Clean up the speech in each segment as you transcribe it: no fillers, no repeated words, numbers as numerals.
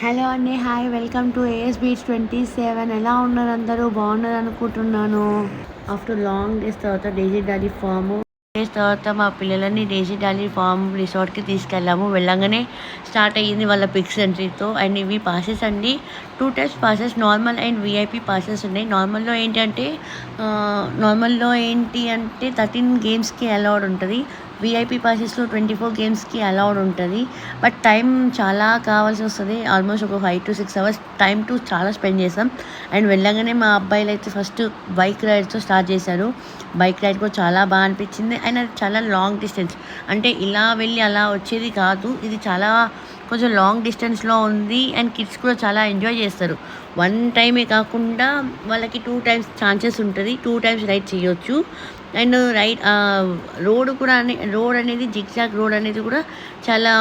Hello అండి. Hi, welcome to AS beach 27. ఎలా ఉన్నారు అందరూ? బాగున్నారు అనుకుంటున్నాను. ఆఫ్టర్ లాంగ్ డేస్ తర్వాత డేజీ డాలీ ఫామ్ డేస్ తర్వాత మా పిల్లలని డేజీ డాలీ ఫామ్ రిసార్ట్కి తీసుకెళ్ళాము. వెళ్ళంగానే స్టార్ట్ అయ్యింది వాళ్ళ పిక్స్ ఎంట్రీతో. అండ్ ఇవి పాసెస్ అండి, 2 types passes, normal and VIP passes ఉన్నాయి. నార్మల్లో ఏంటి అంటే 13 గేమ్స్కి అలౌడ్ ఉంటుంది. విఐపి పాసెస్లో 24 గేమ్స్కి అలౌడ్ ఉంటుంది. బట్ టైం చాలా కావాల్సి వస్తుంది. ఆల్మోస్ట్ ఒక 5 to 6 hours టైం చాలా స్పెండ్ చేసాం. అండ్ వెళ్ళగానే మా అబ్బాయిలు అయితే ఫస్ట్ బైక్ రైడ్తో స్టార్ట్ చేశారు. బైక్ రైడ్ కూడా చాలా బాగా అనిపించింది. అండ్ అది చాలా లాంగ్ డిస్టెన్స్, అంటే ఇలా వెళ్ళి అలా వచ్చేది కాదు. ఇది చాలా కొంచెం లాంగ్ డిస్టెన్స్లో ఉంది. అండ్ కిడ్స్ కూడా చాలా ఎంజాయ్ చేస్తారు. 1 టైమే కాకుండా వాళ్ళకి 2 times ఛాన్సెస్ ఉంటుంది. 2 times రైడ్ చేయొచ్చు. అండ్ రోడ్ అనేది జిగ్జాగ్ రోడ్ అనేది కూడా చాలా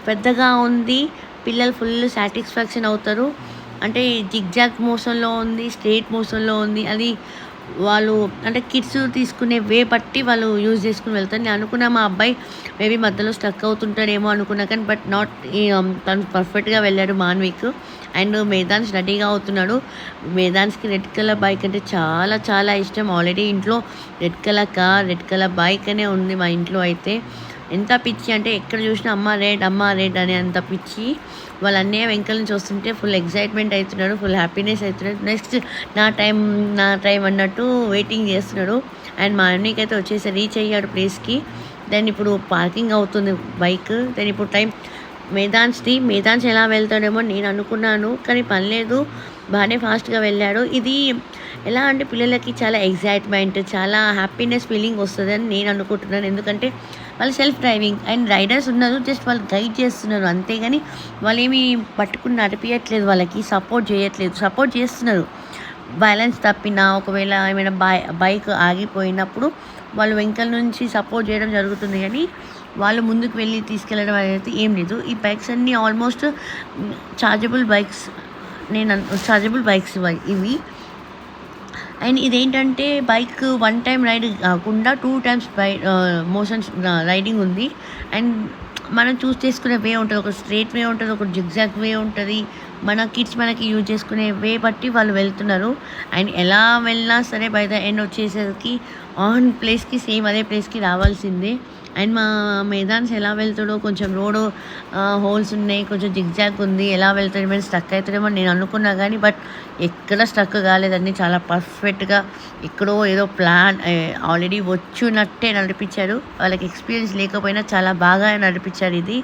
పెద్దగా ఉంది. పిల్లలు ఫుల్ సాటిస్ఫాక్షన్ అవుతారు. అంటే జిగ్జాగ్ మోషన్లో ఉంది, స్ట్రేట్ మోషన్లో ఉంది. అది వాళ్ళు అంటే కిడ్స్ తీసుకునే వే బట్టి వాళ్ళు యూజ్ చేసుకుని వెళ్తారు. నేను అనుకున్నా మా అబ్బాయి మేబీ మధ్యలో స్టక్ అవుతుంటాడేమో అనుకున్నా, కానీ బట్ నాట్. తను పర్ఫెక్ట్గా వెళ్ళాడు మాన్విక్. అండ్ మేదాన్స్ రెడీగా అవుతున్నాడు. మేదాన్స్కి రెడ్ కలర్ బైక్ అంటే చాలా చాలా ఇష్టం. ఆల్రెడీ ఇంట్లో red colour car, red colour bike అనే ఉంది మా ఇంట్లో. అయితే ఎంత పిచ్చి అంటే ఎక్కడ చూసినా అమ్మ రెడ్ అనే అంత పిచ్చి. వాళ్ళ అన్నయ్య వెంకల నుంచి వస్తుంటే ఫుల్ ఎక్సైట్మెంట్ అవుతున్నాడు, ఫుల్ హ్యాపీనెస్ అవుతున్నాడు. నెక్స్ట్ నా టైం అన్నట్టు వెయిటింగ్ చేస్తున్నాడు. అండ్ మా అన్నయ్యకి అయితే వచ్చేసి రీచ్ అయ్యాడు ప్లేస్కి. దెన్ ఇప్పుడు పార్కింగ్ అవుతుంది బైక్. దెన్ ఇప్పుడు టైం మేదాన్స్ ఎలా వెళ్తాడేమో నేను అనుకున్నాను, కానీ పర్లేదు, బాగానే ఫాస్ట్గా వెళ్ళాడు. ఇది ఎలా అంటే పిల్లలకి చాలా ఎగ్జైట్మెంట్, చాలా హ్యాపీనెస్ ఫీలింగ్ వస్తుందని నేను అనుకుంటున్నాను. ఎందుకంటే వాళ్ళు సెల్ఫ్ డ్రైవింగ్ అండ్ రైడర్స్ ఉన్నారు, జస్ట్ వాళ్ళు గైడ్ చేస్తున్నారు అంతేగాని వాళ్ళు ఏమి పట్టుకుని నడిపించట్లేదు, వాళ్ళకి సపోర్ట్ చేస్తున్నారు. బ్యాలెన్స్ తప్పినా, ఒకవేళ ఏమైనా బైక్ ఆగిపోయినప్పుడు వాళ్ళు వెంకల నుంచి సపోర్ట్ చేయడం జరుగుతుంది, కానీ వాళ్ళు ముందుకు వెళ్ళి తీసుకెళ్ళడం అనేది ఏం లేదు. ఈ బైక్స్ అన్నీ ఆల్మోస్ట్ చార్జబుల్ బైక్స్ ఇవి. అండ్ ఇదేంటంటే బైక్ 1 time రైడ్ కాకుండా 2 times మోషన్స్ రైడింగ్ ఉంది. అండ్ మనం చూస్ చేసుకునే వే ఉంటుంది. ఒక స్ట్రేట్ వే ఉంటుంది, ఒక జిగ్జాగ్ వే ఉంటుంది. మన కిడ్స్ మనకి యూజ్ చేసుకునే వే బట్టి వాళ్ళు వెళ్తున్నారు. అండ్ ఎలా వెళ్ళినా సరే బై ద ఎండ్ వచ్చేసరికి ఆన్ ప్లేస్కి, సేమ్ అదే ప్లేస్కి రావాల్సిందే. అండ్ మా మేదాన్స్ ఎలా వెళ్తాడో, కొంచెం రోడ్డు హోల్స్ ఉన్నాయి, కొంచెం జిగ్జాగ్ ఉంది, ఎలా వెళ్తాడు ఏమైనా స్టక్ అవుతాడేమో నేను అనుకున్నా, కానీ బట్ ఎక్కడ స్టక్ కాలేదండి. చాలా పర్ఫెక్ట్గా ఎక్కడో ఏదో ప్లాన్ ఆల్రెడీ వచ్చినట్టే నడిపించారు. వాళ్ళకి ఎక్స్పీరియన్స్ లేకపోయినా చాలా బాగా నడిపించారు. ఇది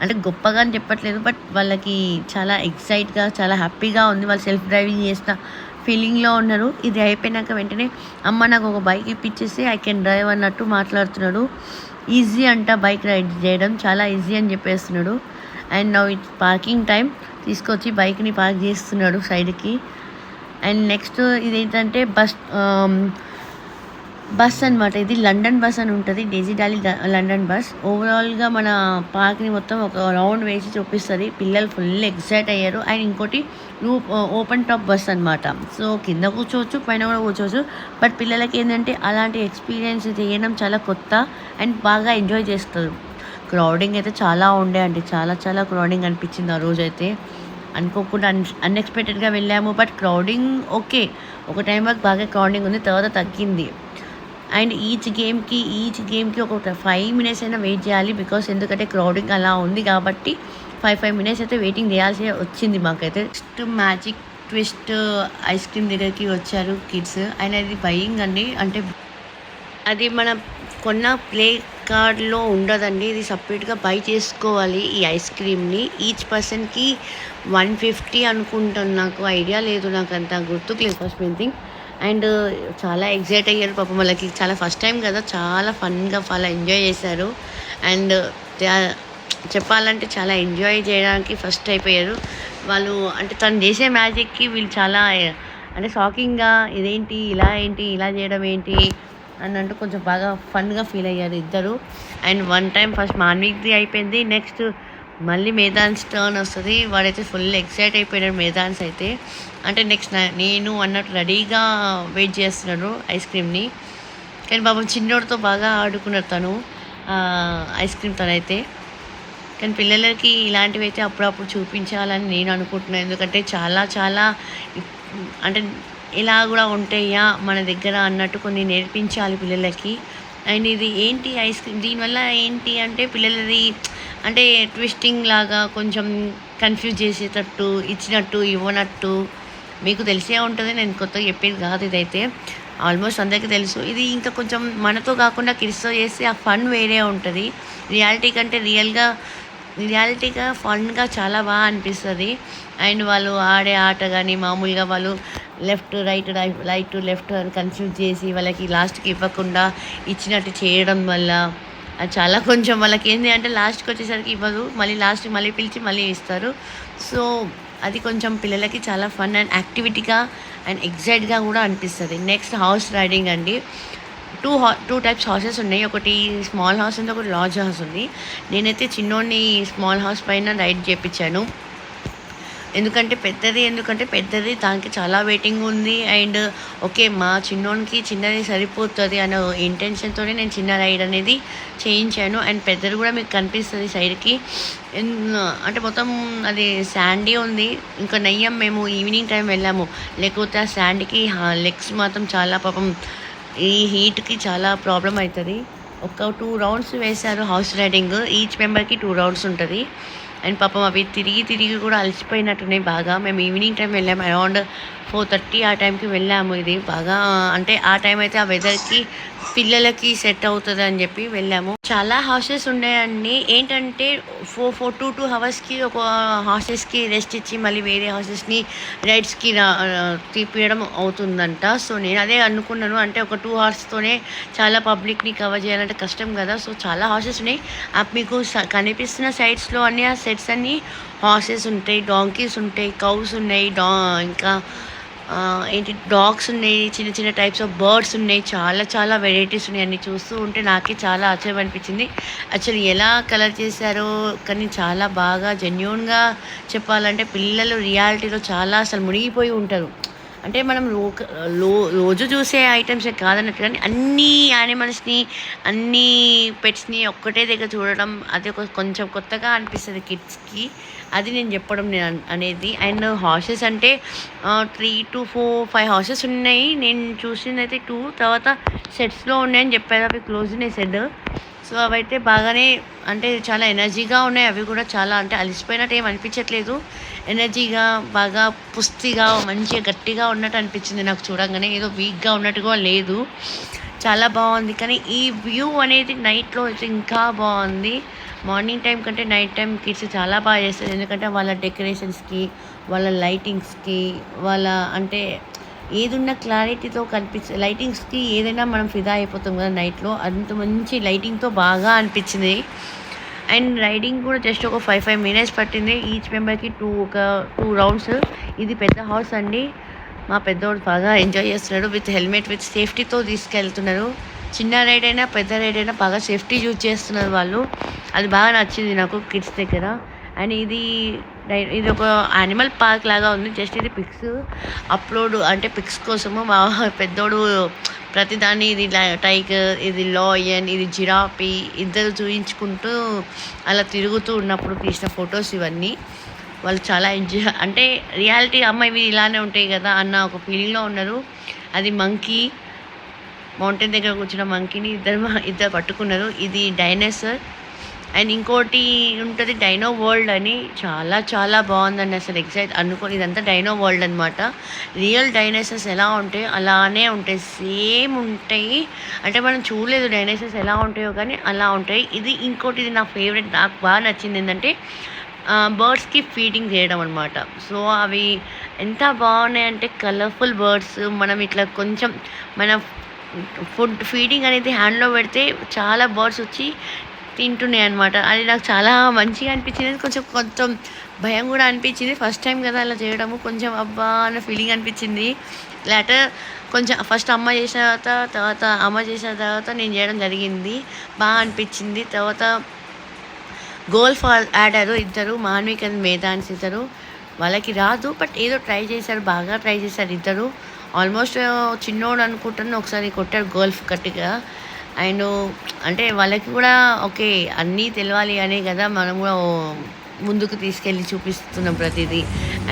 అంటే గొప్పగా అని చెప్పట్లేదు, బట్ వాళ్ళకి చాలా ఎక్సైట్గా, చాలా హ్యాపీగా ఉంది. వాళ్ళు సెల్ఫ్ డ్రైవింగ్ చేసిన ఫీలింగ్లో ఉన్నారు. ఇది అయిపోయినాక వెంటనే అమ్మ నాకు ఒక బైక్ ఇప్పించేసి ఐ కెన్ డ్రైవ్ అన్నట్టు మాట్లాడుతున్నాడు. ఈజీ అంట బైక్ రైడ్ చేయడం, చాలా ఈజీ అని చెప్పేస్తున్నాడు. And now it's parking time. తీసుకొచ్చి బైక్ని పార్క్ చేస్తున్నాడు సైడ్కి. అండ్ నెక్స్ట్ ఇదేంటంటే బస్ అనమాట. ఇది లండన్ బస్ అని ఉంటుంది, డేజీ డాలీ లండన్ బస్. ఓవరాల్గా మన పార్క్ని మొత్తం ఒక రౌండ్ వేసి చూపిస్తుంది. పిల్లలు ఫుల్ ఎక్సైట్ అయ్యారు. అండ్ ఇంకోటి ఓపెన్ టాప్ బస్ అనమాట. సో కింద కూర్చోవచ్చు, పైన కూడా కూర్చోవచ్చు. బట్ పిల్లలకి ఏంటంటే అలాంటి ఎక్స్పీరియన్స్ చేయడం చాలా కొత్త అండ్ బాగా ఎంజాయ్ చేస్తారు. క్రౌడింగ్ అయితే చాలా ఉండే అండి, చాలా చాలా క్రౌడింగ్ అనిపించింది ఆ రోజైతే. అనుకోకుండా అన్ఎక్స్పెక్టెడ్గా వెళ్ళాము, బట్ క్రౌడింగ్ ఓకే. ఒక టైం వరకు బాగా క్రౌడింగ్ ఉంది, తర్వాత తగ్గింది. అండ్ ఈచ్ గేమ్కి ఒక 5 minutes అయినా వెయిట్ చేయాలి, బికాస్ ఎందుకంటే క్రౌడింగ్ అలా ఉంది కాబట్టి 5 minutes అయితే వెయిటింగ్ చేయాల్సి వచ్చింది మాకైతే. Next magic twist ice cream దగ్గరికి వచ్చారు కిడ్స్. అండ్ అది బయింగ్ అండి, అంటే అది మన కొన్న ప్లే కార్డ్లో ఉండదండి, ఇది సపరేట్గా బై చేసుకోవాలి ఈ ఐస్ క్రీమ్ని. ఈచ్ పర్సన్కి 150 అనుకుంటాను, నాకు ఐడియా లేదు, నాకు అంత గుర్తుకు లేదు ఫస్ట్ మెయిన్ థింగ్. అండ్ చాలా ఎగ్జైట్ అయ్యారు పాపం, వాళ్ళకి చాలా ఫస్ట్ టైం కదా, చాలా ఫన్గా చాలా ఎంజాయ్ చేశారు. అండ్ చెప్పాలంటే చాలా ఎంజాయ్ చేయడానికి ఫస్ట్ అయిపోయారు వాళ్ళు. అంటే తను చేసే మ్యాజిక్కి వీళ్ళు చాలా అంటే షాకింగ్గా, ఇదేంటి ఇలా చేయడం ఏంటి అన్నట్టు కొంచెం బాగా ఫన్గా ఫీల్ అయ్యారు ఇద్దరు. అండ్ 1 time ఫస్ట్ మాన్విక్ది అయిపోయింది. నెక్స్ట్ మళ్ళీ మేదాన్స్ టర్న్ వస్తుంది. వాడైతే ఫుల్ ఎక్సైట్ అయిపోయినాడు మేదాన్స్ అయితే. అంటే నెక్స్ట్ నేను అన్నట్టు రెడీగా వెయిట్ చేస్తున్నాడు ఐస్ క్రీమ్ని. కానీ పాపం చిన్నోడితో బాగా ఆడుకున్నారు తను ఐస్ క్రీమ్ తనైతే. కానీ పిల్లలకి ఇలాంటివైతే అప్పుడప్పుడు చూపించాలని నేను అనుకుంటున్నాను. ఎందుకంటే చాలా చాలా అంటే ఇలా కూడా ఉంటాయా మన దగ్గర అన్నట్టు కొన్ని నేర్పించాలి పిల్లలకి. అండ్ ఇది ఏంటి ఐస్ క్రీమ్ దీనివల్ల ఏంటి అంటే పిల్లలది అంటే ట్విస్టింగ్ లాగా కొంచెం కన్‌ఫ్యూజ్ చేసేటట్టు, ఇచ్చినట్టు, ఇవ్వనట్టు మీకు తెలిసే ఉంటది. నేను కొత్తగా చెప్పేది కాదు ఇదైతే. ఆల్మోస్ట్ అందరికీ తెలుసు. ఇది ఇంకా కొంచెం మనతో కాకుండా కిడ్స్‌తో చేస్తే ఆ ఫన్ వేరే ఉంటది. రియాలిటీ కంటే రియాలిటీగా, ఫన్‌గా చాలా అనిపిస్తది. అండ్ వాళ్ళు ఆడే ఆట గాని, మామూలుగా వాళ్ళు లెఫ్ట్, రైట్ టు లెఫ్ట్ అని కన్‌ఫ్యూజ్ చేసి వాళ్ళకి లాస్ట్‌కి ఇవ్వకుండా ఇచ్చినట్టు చేయడం వల్ల అది చాలా కొంచెం వాళ్ళకేంది అంటే లాస్ట్‌కొచ్చేసరికి ఇవ్వదు. మళ్ళీ లాస్ట్‌కి మళ్ళీ పిలిచి మళ్ళీ ఇస్తారు. సో, అది కొంచెం పిల్లలకి చాలా ఫన్ అండ్ యాక్టివిటీగా అండ్ ఎక్సైట్‌గా కూడా అనిపిస్తది. నెక్స్ట్ హార్స్ రైడింగ్ అండి. 2 టైప్స్ హార్సెస్ ఉన్నాయి. ఒకటి స్మాల్ హార్స్ ఉంది. ఒకటి లార్జ్ హార్స్ ఉంది. నేనైతే చిన్నోడిని స్మాల్ హార్స్ పైన రైడ్ చేపిచ్చాను. ఎందుకంటే పెద్దది దానికి చాలా వెయిటింగ్ ఉంది. And okay. మా చిన్నోనికి చిన్నది సరిపోతది అన్న ఇంటెన్షన్‌తోనే నేను చిన్న రైడ్ అనేది చేయించాను. అండ్ పెద్దది కూడా మీకు కనిపిస్తది సైడ్‌కి. ఎన్ అంటే మొత్తం అది శాండీ ఉంది. ఇంకా నయ్యం మేము ఈవినింగ్ టైం వెళ్ళాము. లేకపోతే ఆ శాండ్‌కి లెగ్స్ మాత్రం చాలా పాపం ఈ హీట్‌కి చాలా ప్రాబ్లమ్ అయితది. ఒక 2 రౌండ్స్ వేశారు హార్స్ రైడింగ్. ఈచ్ మెంబర్‌కి 2 రౌండ్స్ ఉంటది. అండ్ పాపం అవి తిరిగి కూడా అలసిపోయినట్టున్నాయి బాగా. మేము ఈవినింగ్ టైం వెళ్ళాము. అరౌండ్ 4:30 ఆ టైంకి వెళ్ళాము. ఇది బాగా అంటే ఆ టైం అయితే ఆ వెదర్‌కి పిల్లలకి సెట్ అవుతదని చెప్పి వెళ్ళాము. చాలా హార్సెస్ ఉన్నాయండి. ఏంటంటే 2 హవర్స్‌కి ఒక హార్సెస్‌కి రెస్ట్ ఇచ్చి మళ్ళీ వేరే హార్సెస్‌ని రైడ్స్‌కి తిప్పియడం అవుతుందంట. సో, నేను అదే అనుకున్నాను. అంటే ఒక 2 అవర్స్‌తోనే చాలా పబ్లిక్‌ని కవర్ చేయాలంటే కష్టం కదా! సో, చాలా హార్సెస్ ఉన్నాయి. మీకు కనిపిస్తున్న సైడ్స్‌లో అన్ని ఆ సెట్స్ అన్నీ హార్సెస్ ఉంటాయి, డాంకీస్ ఉంటాయి, కౌస్ ఉన్నాయి, ఇంకా ఏంటి డాగ్స్ ఉన్నాయి, చిన్న చిన్న టైప్స్ ఆఫ్ బర్డ్స్ ఉన్నాయి. చాలా చాలా వెరైటీస్ ఉన్నాయి. అన్నీ చూస్తూ ఉంటే నాకే చాలా ఆశ్చర్యం అనిపించింది. యాక్చువల్లీ ఎలా కలర్ చేశారో కానీ చాలా బాగా జెన్యూన్‌గా చెప్పాలంటే పిల్లలు రియాలిటీలో చాలా అసలు మునిగిపోయి ఉంటారు. అంటే మనం రోజు చూసే ఐటెమ్సే కాదన్నట్టు కానీ అన్నీ యానిమల్స్‌ని, అన్నీ పెట్స్‌ని ఒక్కటే దగ్గర చూడడం అది కొంచెం కొత్తగా అనిపిస్తది కిడ్స్‌కి. అది నేను చెప్పడం అనేది. అండ్ హార్సెస్ అంటే 3-4-5 హార్సెస్ ఉన్నాయి. నేను చూసిందైతే 2 తర్వాత సెట్స్‌లో ఉన్నాయని చెప్పారు. అవి క్లోజ్‌నే సెడ్. సో, అవైతే బాగానే అంటే చాలా ఎనర్జీగా ఉన్నాయి. అవి కూడా చాలా అంటే అలసిపోయినట్టు ఏమి అనిపించట్లేదు. ఎనర్జీగా బాగా పుష్టిగా మంచిగా గట్టిగా ఉన్నట్టు అనిపించింది నాకు చూడంగానే. ఏదో వీక్‌గా ఉన్నట్టు కూడా లేదు. చాలా బాగుంది. కానీ ఈ వ్యూ అనేది నైట్‌లో అయితే ఇంకా బాగుంది. మార్నింగ్ టైం కంటే నైట్ టైం కిడ్స్ చాలా బాగా చేస్తారు. ఎందుకంటే వాళ్ళ డెకరేషన్స్‌కి, వాళ్ళ లైటింగ్స్‌కి, వాళ్ళ అంటే ఏదున్న క్లారిటీతో లైటింగ్స్‌కి ఏదైనా మనం ఫిదా అయిపోతాం కదా నైట్‌లో. అంత మంచి లైటింగ్‌తో బాగా అనిపించింది. అండ్ రైడింగ్ కూడా జస్ట్ ఒక 5 మినిట్స్ పట్టింది. ఈచ్ మెంబర్‌కి 2 రౌండ్స్. ఇది పెద్ద హార్స్ అండి. మా పెద్దోడు బాగా ఎంజాయ్ చేస్తున్నాడు. విత్ హెల్మెట్, విత్ సేఫ్టీతో తీసుకెళ్తున్నారు. చిన్న రైడ్ అయినా, పెద్ద రైడ్ అయినా బాగా సేఫ్టీ యూజ్ చేస్తున్నారు వాళ్ళు. అది బాగా నచ్చింది నాకు కిడ్స్ దగ్గర. అండ్ ఇది ఒక యానిమల్ పార్క్ లాగా ఉంది. జస్ట్ ఇది పిక్స్ కోసము మా పెద్దోడు ప్రతిదాన్ని ఇది టైగర్, ఇది లయన్, ఇది జిరాఫీ ఇద్దరు చూయించుకుంటూ అలా తిరుగుతూ ఉన్నప్పుడు తీసిన ఫొటోస్ ఇవన్నీ. వాళ్ళు చాలా ఎంజాయ్ అంటే రియాలిటీ అమ్మ ఇవి ఇలానే ఉంటాయి కదా అన్న ఒక ఫీలింగ్‌లో ఉన్నారు. అది మంకీ మౌంటైన్ దగ్గర కూర్చున్న మంకీని ఇద్దరు పట్టుకున్నారు. ఇది డైనోసార్. అండ్ ఇంకోటి ఉంటుంది డైనో వరల్డ్ అని. చాలా చాలా బాగుందండి. అసలు ఇదంతా డైనో వరల్డ్ అనమాట. రియల్ డైనోసార్స్ ఎలా ఉంటాయో అలానే ఉంటాయి. సేమ్ ఉంటాయి. అంటే మనం చూడలేదు డైనోసార్స్ ఎలా ఉంటాయో కానీ అలా ఉంటాయి. ఇది నా ఫేవరెట్, నాకు బాగా నచ్చింది ఏంటంటే బర్డ్స్‌కి ఫీడింగ్ చేయడం అనమాట. సో, అవి ఎంత బాగున్నాయంటే కలర్ఫుల్ బర్డ్స్. మనం ఇట్లా కొంచెం మన ఫీడింగ్ అనేది హ్యాండ్‌లో పెడితే చాలా బర్డ్స్ వచ్చి తింటున్నాయి అనమాట. అది నాకు చాలా మంచిగా అనిపించింది. కొంచెం కొంచెం భయం కూడా అనిపించింది. ఫస్ట్ టైం కదా అలా చేయడము. కొంచెం అబ్బా అన్న ఫీలింగ్ అనిపించింది. కొంచెం ఫస్ట్ అమ్మ చేసిన తర్వాత నేను చేయడం జరిగింది. బాగా అనిపించింది. తర్వాత గోల్ఫ్ ఆడారు ఇద్దరు, మాన్విక్ అండ్ మేధాన్స్ ఇద్దరు. వాళ్ళకి రాదు బట్ ఏదో ట్రై చేశారు, బాగా ట్రై చేశారు ఇద్దరు. ఆల్మోస్ట్ చిన్నోడు అనుకుంటాను ఒకసారి కొట్టాడు గోల్ఫ్ గట్టిగా. అండ్ అంటే వాళ్ళకి కూడా ఓకే అన్నీ తెలవాలి అనే కదా మనం కూడా ముందుకు తీసుకెళ్ళి చూపిస్తున్నాం ప్రతిదీ.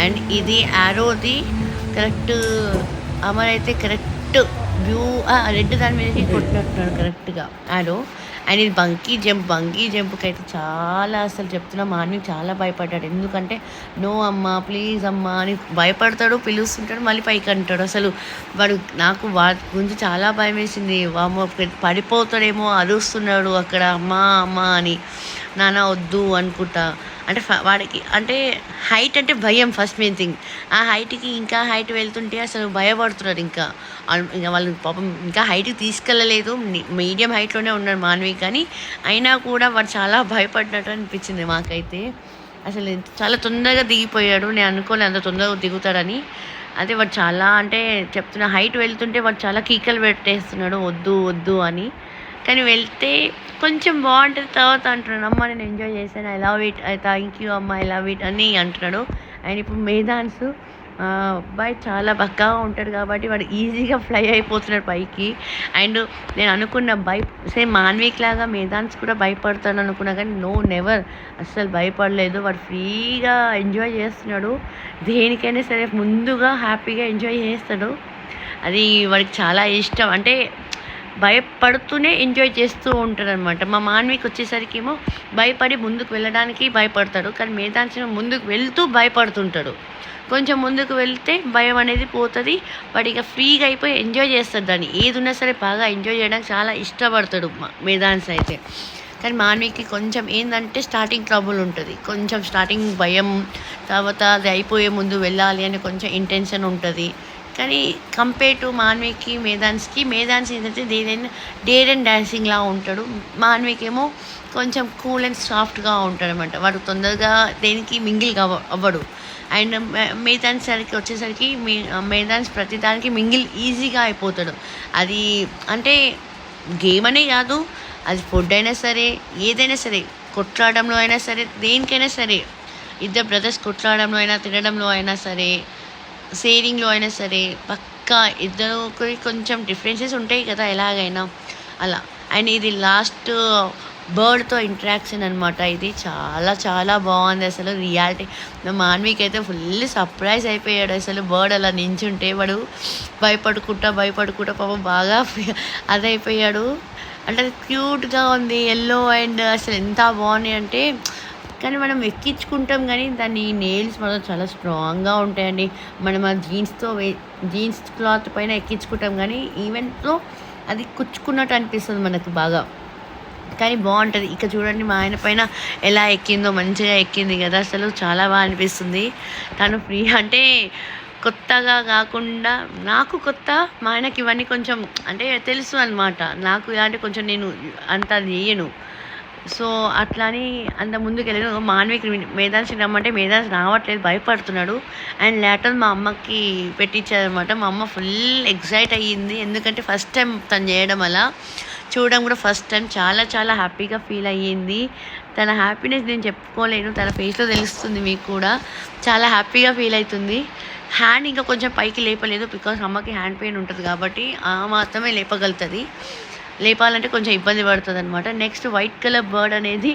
అండ్ ఇది యారోది కరెక్ట్ అమర్ అయితే కరెక్ట్ వ్యూ రెడ్ దాని మీదకి కొట్టినట్టున్నాడు కరెక్ట్గా యారో. అండ్ ఇది బంకీ జంప్కి అయితే చాలా అసలు చెప్తున్నా మాన్వి చాలా భయపడ్డాడు. ఎందుకంటే నో అమ్మ ప్లీజ్ అమ్మ అని భయపడతాడు, పిలుస్తుంటాడు, మళ్ళీ పైకి అంటాడు. అసలు నాకు వాడి గురించి చాలా భయం వేసింది. వామ్మ పడిపోతాడేమో, అరుస్తున్నాడు అక్కడ అమ్మ అమ్మ అని, నాన్న వద్దు అనుకుంటా. అంటే వాడికి అంటే హైట్ అంటే భయం ఫస్ట్ మెయిన్ థింగ్. ఆ హైట్కి ఇంకా హైట్ వెళ్తుంటే అసలు భయపడుతున్నారు. ఇంకా వాళ్ళు పాపం ఇంకా హైట్కి తీసుకెళ్ళలేదు, మీడియం హైట్లోనే ఉన్నాడు మాన్వి. కానీ అయినా కూడా వాడు చాలా భయపడినట్టు అనిపించింది మాకైతే. అసలు చాలా తొందరగా దిగిపోయాడు. నేను అనుకోలేదు అంత తొందరగా దిగుతాడని. అదే వాడు చాలా అంటే చెప్తున్నా హైట్ వెళ్తుంటే వాడు చాలా కీకలు పెట్టేస్తున్నాడు వద్దు వద్దు అని. కానీ వెళ్తే కొంచెం బాగుంటుంది. తర్వాత అంటున్నాడు అమ్మ నేను ఎంజాయ్ చేశాను, I love it, thank you అమ్మ, ఐ లవ్ ఇట్ అని అంటున్నాడు. అండ్ ఇప్పుడు మేధాన్స్ అబ్బాయి చాలా బక్కగా ఉంటాడు కాబట్టి వాడు ఈజీగా ఫ్లై అయిపోతున్నాడు పైకి. అండ్ నేను అనుకున్న సేమ్ మాన్విక్ లాగా మేధాన్స్ కూడా భయపడతాను అనుకున్నా, కానీ నెవర్, అస్సలు భయపడలేదు. వాడు ఫ్రీగా ఎంజాయ్ చేస్తున్నాడు. దేనికైనా సరే ముందుగా హ్యాపీగా ఎంజాయ్ చేస్తాడు. అది వాడికి చాలా ఇష్టం. అంటే భయపడుతూనే ఎంజాయ్ చేస్తూ ఉంటాడనమాట. మా మాన్వికి వచ్చేసరికి ఏమో భయపడి ముందుకు వెళ్ళడానికి భయపడతాడు, కానీ మేధాంశం ముందుకు వెళ్తూ భయపడుతుంటాడు. కొంచెం ముందుకు వెళ్తే భయం అనేది పోతుంది, వాడిక ఫ్రీగా అయిపోయి ఎంజాయ్ చేస్తాడు. దాన్ని ఏది ఉన్నా సరే బాగా ఎంజాయ్ చేయడానికి చాలా ఇష్టపడతాడు మేధాన్స్ అయితే. కానీ మాన్వికి కొంచెం ఏంటంటే స్టార్టింగ్ ట్రబుల్ ఉంటుంది, కొంచెం స్టార్టింగ్ భయం, తర్వాత అది అయిపోయే ముందు వెళ్ళాలి అని కొంచెం ఇంటెన్షన్ ఉంటుంది. కానీ కంపేర్ టు మాన్వికి మేధాన్స్ ఏంటంటే డేర్ అండ్ డాన్సింగ్లా ఉంటాడు. మాన్వికి ఏమో కొంచెం కూల్ అండ్ సాఫ్ట్గా ఉంటాడు అనమాట. వాడు తొందరగా దేనికి మింగిల్ అవ్వడు. అండ్ మేధాన్స్ సరికి వచ్చేసరికి మేధాన్స్ ప్రతిదానికి మింగిల్ ఈజీగా అయిపోతాడు. అది అంటే గేమ్ అనే కాదు, అది ఫుడ్ అయినా సరే, ఏదైనా సరే, కొట్లాడడంలో అయినా సరే, దేనికైనా సరే, ఇద్దరు బ్రదర్స్ కొట్లాడడంలో అయినా, తినడంలో అయినా సరే, షేరింగ్లో అయినా సరే పక్కా ఇద్దరికి కొంచెం డిఫరెన్సెస్ ఉంటాయి కదా ఎలాగైనా అలా. అండ్ ఇది లాస్ట్ బర్డ్తో ఇంటరాక్షన్ అనమాట. ఇది చాలా చాలా బాగుంది అసలు. రియాలిటీ మాన్వికి అయితే ఫుల్ సర్ప్రైజ్ అయిపోయాడు. అసలు బర్డ్ అలా నించుంటే వాడు భయపడుకుంటా పాపం బాగా అదైపోయాడు. అంటే క్యూట్గా ఉంది, ఎల్లో అండ్ అసలు ఎంత బాగున్నాయి అంటే. కానీ మనం ఎక్కించుకుంటాం, కానీ దాన్ని నెయిల్స్ మాత్రం చాలా స్ట్రాంగ్గా ఉంటాయండి. మనం ఆ జీన్స్ క్లాత్ పైన ఎక్కించుకుంటాం, కానీ ఈవెంట్లో అది కుచ్చుకున్నట్టు అనిపిస్తుంది మనకు బాగా. కానీ బాగుంటుంది. ఇక చూడండి మా ఆయన పైన ఎలా ఎక్కిందో, మంచిగా ఎక్కింది కదా, అసలు చాలా బాగా అనిపిస్తుంది. తను ఫ్రీ అంటే కొత్తగా కాకుండా నాకు కొత్త, మా ఆయనకి ఇవన్నీ కొంచెం అంటే తెలుసు అనమాట. నాకు ఇలాంటి కొంచెం నేను అంత చేయను. సో అట్లా అని అంత ముందుకు వెళ్ళాను. మాన్వికి మేధాన్సి రమ్మంటే మేధాన్స్ రావట్లేదు, భయపడుతున్నాడు. అండ్ లేటర్ మా అమ్మకి పెట్టించారనమాట. మా అమ్మ ఫుల్ ఎక్సైట్ అయ్యింది, ఎందుకంటే ఫస్ట్ టైం తను చేయడం, అలా చూడడం కూడా ఫస్ట్ టైం. చాలా చాలా హ్యాపీగా ఫీల్ అయ్యింది. తన హ్యాపీనెస్ నేను చెప్పుకోలేను, తన ఫేస్లో తెలుస్తుంది మీకు కూడా. చాలా హ్యాపీగా ఫీల్ అవుతుంది. హ్యాండ్ ఇంకా కొంచెం పైకి లేపలేదు, బికాస్ అమ్మకి హ్యాండ్ పెయిన్ ఉంటుంది కాబట్టి మాత్రమే లేపగలుగుతుంది. లేపాలంటే కొంచెం ఇబ్బంది పడుతుంది అనమాట. నెక్స్ట్ వైట్ కలర్ బర్డ్ అనేది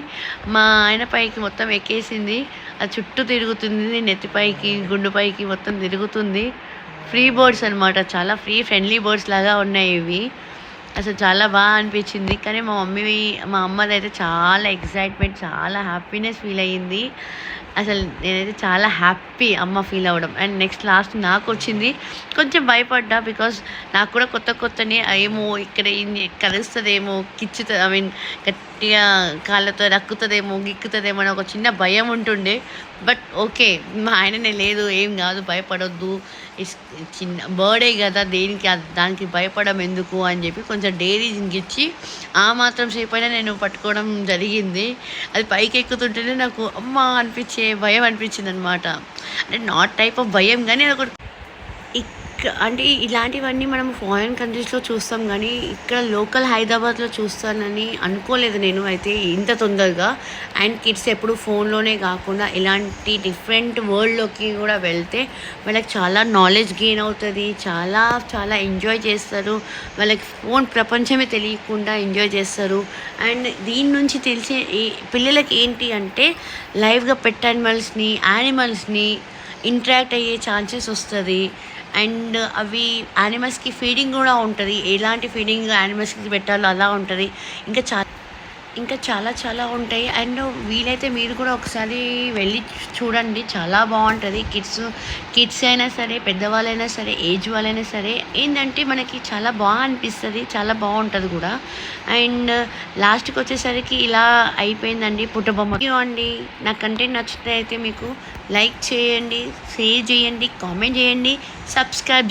మా ఆయన పైకి మొత్తం ఎక్కేసింది. అది చుట్టూ తిరుగుతుంది, నెత్తిపైకి గుండుపైకి మొత్తం తిరుగుతుంది. ఫ్రీ బర్డ్స్ అనమాట, చాలా ఫ్రెండ్లీ బర్డ్స్ లాగా ఉన్నాయి ఇవి. అసలు చాలా బాగా అనిపించింది. కానీ మా అమ్మది అయితే చాలా ఎక్సైట్మెంట్, చాలా హ్యాపీనెస్ ఫీల్ అయ్యింది. అసలు నేనైతే చాలా హ్యాపీ అమ్మ ఫీల్ అవ్వడం. అండ్ నెక్స్ట్ లాస్ట్ నాకు వచ్చింది. కొంచెం భయపడ్డా, బికాస్ నాకు కూడా కొత్తనే ఏమో ఇక్కడ కలుస్తుందేమో, కిచ్చుతుంది, గట్టిగా కాళ్ళతో రక్కుతుందేమో, గిక్కుతుందేమో అని ఒక చిన్న భయం ఉంటుండే. బట్ ఓకే, మా ఆయననే లేదు ఏం కాదు, భయపడొద్దు, చిన్న బర్డే కదా, దానికి భయపడడం ఎందుకు అని చెప్పి కొంచెం డైరీ ఇచ్చి ఆ మాత్రం సేపు అయినా నేను పట్టుకోవడం జరిగింది. అది పైకి ఎక్కుతుంటేనే నాకు అమ్మ భయం అనిపించింది అనమాట. అంటే నాట్ టైప్ ఆఫ్ భయం, కానీ అది ఒక అంటే ఇలాంటివన్నీ మనం ఫారిన్ కంట్రీస్‌లో చూస్తాం గానీ, ఇక్కడ లోకల్ హైదరాబాద్‌లో చూస్తానని అనుకోలేదు నేను అయితే ఇంత తొందరగా. అండ్ కిడ్స్ ఎప్పుడు ఫోన్‌లోనే కాకుండా ఇలాంటి డిఫరెంట్ వరల్డ్‌లోకి కూడా వెళ్తే వాళ్ళకి చాలా నాలెడ్జ్ గెయిన్ అవుతది. చాలా చాలా ఎంజాయ్ చేస్తారు. వాళ్ళకి ఫోన్ ప్రపంచమే తెలియకుండా ఎంజాయ్ చేస్తారు. అండ్ దీని నుంచి తెలిసే ఈ పిల్లలకి ఏంటి అంటే లైవ్‌గా పెట్ యానిమల్స్‌ని ఇంటరాక్ట్ అయ్యే ఛాన్సెస్ వస్తది. అండ్ అవి యానిమల్స్‌కి ఫీడింగ్ గూడా ఉంటది. ఎలాంటి ఫీడింగ్ యానిమల్స్‌కి పెట్టాలో అలా ఉంటది. ఇంకా చా ఇంకా చాలా చాలా ఉంటాయి. అండ్ వీలైతే మీరు కూడా ఒకసారి వెళ్ళి చూడండి. చాలా బావుంటది. కిడ్స్ అయినా సరే, పెద్దవాళ్ళైనా సరే, ఏజ్ వాళ్ళైనా సరే ఏందంటే మనకి చాలా అనిపిస్తది. చాలా బావుంటది గూడా. అండ్ లాస్ట్‌కొచ్చేసరికి ఇలా అయిపోయిందండి పుట్టబొమ్మ. థాంక్ యూ అండి. నా కంటెంట్ నచ్చితే అయితే మీకు లైక్ చేయండి, షేర్ చేయండి, కామెంట్ చేయండి, సబ్స్క్రైబ్